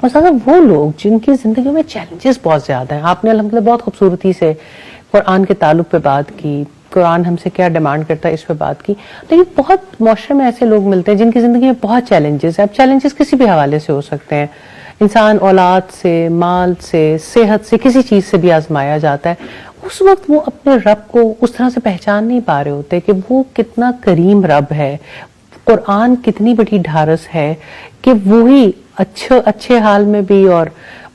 اور ساتھ وہ لوگ جن کی زندگیوں میں چیلنجز بہت زیادہ ہیں. آپ نے الحمدللہ بہت خوبصورتی سے قرآن کے تعلق پہ بات کی, قرآن ہم سے کیا ڈیمانڈ کرتا ہے اس پہ بات کی, لیکن بہت معاشرے میں ایسے لوگ ملتے ہیں جن کی زندگی میں بہت چیلنجز ہیں. اب چیلنجز کسی بھی حوالے سے ہو سکتے ہیں, انسان اولاد سے, مال سے, صحت سے, کسی چیز سے بھی آزمایا جاتا ہے. اس وقت وہ اپنے رب کو اس طرح سے پہچان نہیں پا رہے ہوتے کہ وہ کتنا کریم رب ہے, قرآن کتنی بڑی ڈھارس ہے کہ وہی اچھے حال میں بھی اور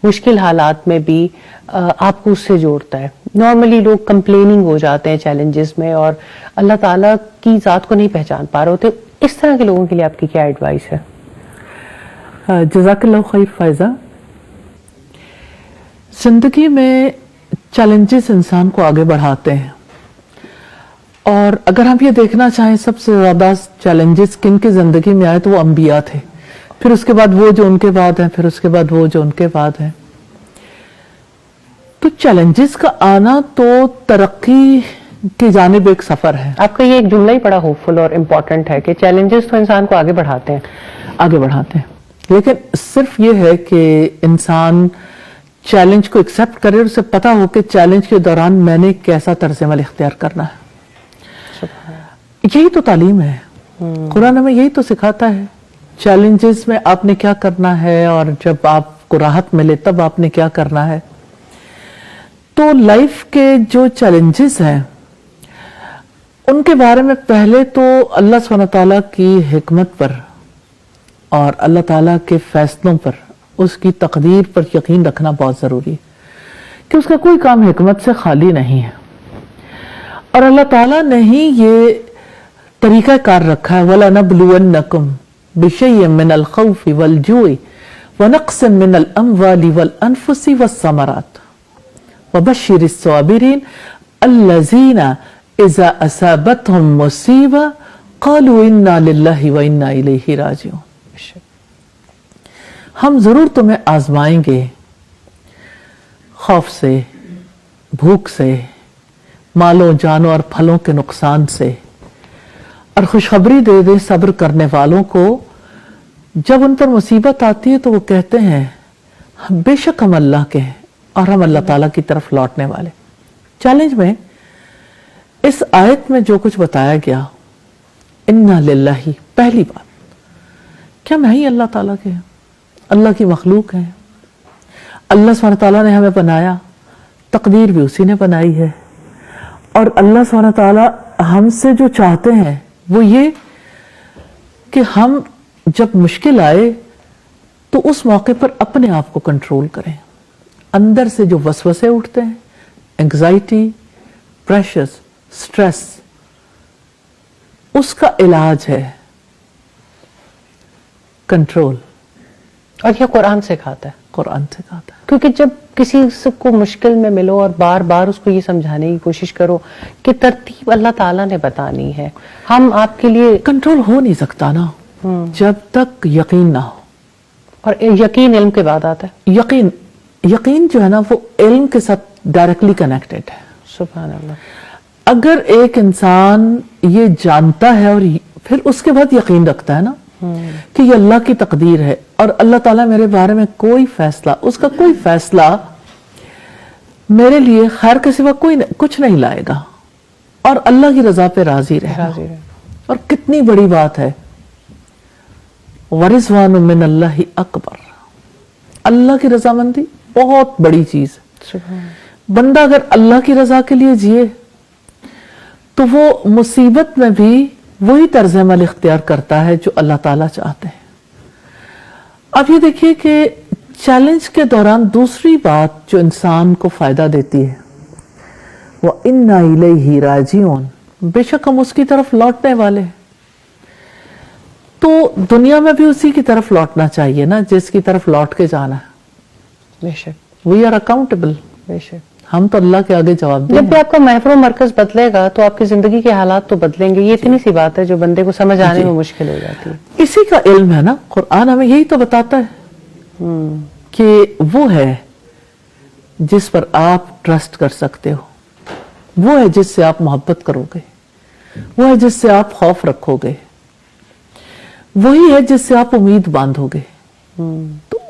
مشکل حالات میں بھی آپ کو اس سے جوڑتا ہے. نارملی لوگ کمپلیننگ ہو جاتے ہیں چیلنجز میں اور اللہ تعالیٰ کی ذات کو نہیں پہچان پا رہے ہوتے. اس طرح کے لوگوں کے لیے آپ کی کیا ایڈوائس ہے؟ جزاک اللہ خیر فائزہ. زندگی میں چیلنجز انسان کو آگے بڑھاتے ہیں, اور اگر ہم یہ دیکھنا چاہیں سب سے زیادہ چیلنجز کن کی زندگی میں آئے تو وہ انبیاء تھے, پھر اس کے بعد وہ جو ان کے بعد ہیں, پھر اس کے بعد وہ جو ان کے بعد ہیں. تو چیلنجز کا آنا تو ترقی کی جانب ایک سفر ہے. آپ کا یہ ایک جملہ ہی بڑا ہوپ فل اور امپورٹنٹ ہے کہ چیلنجز تو انسان کو آگے بڑھاتے ہیں. آگے بڑھاتے ہیں, لیکن صرف یہ ہے کہ انسان چیلنج کو ایکسپٹ کرے اور اسے پتا ہو کہ چیلنج کے دوران میں نے کیسا طرز عمل اختیار کرنا ہے. یہی تو تعلیم ہے. قرآن ہمیں یہی تو سکھاتا ہے, چیلنجز میں آپ نے کیا کرنا ہے اور جب آپ کو راحت ملے تب آپ نے کیا کرنا ہے. تو لائف کے جو چیلنجز ہیں ان کے بارے میں پہلے تو اللہ سبحانہ تعالیٰ کی حکمت پر اور اللہ تعالیٰ کے فیصلوں پر, اس کی تقدیر پر یقین رکھنا بہت ضروری ہے کہ اس کا کوئی کام حکمت سے خالی نہیں ہے. اور اللہ تعالیٰ نے ہی یہ طریقہ کار رکھا ہے, وَلَنَبْلُوَنَّكُمْ بِشَيْءٍ مِّنَ الْخَوْفِ وَالْجُوعِ وَنَقْصٍ مِّنَ الْأَمْوَالِ وَالْأَنفُسِ وَالثَّمَرَاتِ وَبَشِّرِ الصَّابِرِينَ الَّذِينَ إِذَا أَصَابَتْهُم مُّصِیبَةٌ قَالُوا إِنَّا لِلَّهِ وَإِنَّا إِلَیْهِ رَاجِعُونَ. ہم ضرور تمہیں آزمائیں گے خوف سے, بھوک سے, مالوں جانوں اور پھلوں کے نقصان سے, اور خوشخبری دے دے صبر کرنے والوں کو. جب ان پر مصیبت آتی ہے تو وہ کہتے ہیں بے شک ہم اللہ کے ہیں اور ہم اللہ تعالیٰ کی طرف لوٹنے والے. چیلنج میں اس آیت میں جو کچھ بتایا گیا, انا للہ, پہلی بات کیا میں ہی اللہ تعالیٰ کے ہیں, اللہ کی مخلوق ہیں, اللہ سبحانہ تعالیٰ نے ہمیں بنایا, تقدیر بھی اسی نے بنائی ہے, اور اللہ سبحانہ تعالیٰ ہم سے جو چاہتے ہیں وہ یہ کہ ہم جب مشکل آئے تو اس موقع پر اپنے آپ کو کنٹرول کریں. اندر سے جو وسوسے اٹھتے ہیں, انگزائٹی, پریشرز, سٹریس, اس کا علاج ہے کنٹرول. اور یہ قرآن سکھاتا ہے, قرآن سکھاتا ہے. کیونکہ جب کسی کو مشکل میں ملو اور بار بار اس کو یہ سمجھانے کی کوشش کرو کہ ترتیب اللہ تعالیٰ نے بتانی ہے, ہم آپ کے لیے کنٹرول ہو نہیں سکتا نا جب تک یقین نہ ہو. اور یقین علم کے بعد آتا ہے. یقین جو ہے نا وہ علم کے ساتھ ڈائریکٹلی کنیکٹڈ ہے. سبحان اللہ. اگر ایک انسان یہ جانتا ہے اور پھر اس کے بعد یقین رکھتا ہے نا کہ یہ اللہ کی تقدیر ہے اور اللہ تعالیٰ میرے بارے میں کوئی فیصلہ, اس کا کوئی فیصلہ میرے لیے خیر کے سوا کچھ نہیں لائے گا, اور اللہ کی رضا پہ راضی رہنا. اور کتنی بڑی بات ہے, وَرِضْوَانٌ مِّنَ اللَّهِ اکبر. اللہ کی رضامندی بہت بڑی چیز ہے. بندہ اگر اللہ کی رضا کے لیے جیے تو وہ مصیبت میں بھی وہی طرز عمل اختیار کرتا ہے جو اللہ تعالیٰ چاہتے ہیں. اب یہ دیکھیے کہ چیلنج کے دوران دوسری بات جو انسان کو فائدہ دیتی ہے, وَإِنَّا إِلَيْهِ رَاجِعُونَ, بے شک ہم اس کی طرف لوٹنے والے ہیں. تو دنیا میں بھی اسی کی طرف لوٹنا چاہیے نا جس کی طرف لوٹ کے جانا ہے. بے شک. We are accountable. بے شک. ہم تو اللہ کے آگے جواب دیں. جب بھی آپ کا محور و مرکز بدلے گا تو آپ کی زندگی کے حالات تو بدلیں گے. یہ اتنی سی بات ہے جو بندے کو سمجھ آنے میں مشکل ہو جاتی ہے. اسی کا علم ہے نا, قرآن ہمیں یہی تو بتاتا ہے کہ وہ ہے جس پر آپ ٹرسٹ کر سکتے ہو, وہ ہے جس سے آپ محبت کرو گے, وہ ہے جس سے آپ خوف رکھو گے, وہی ہے جس سے آپ امید باندھو گے. تو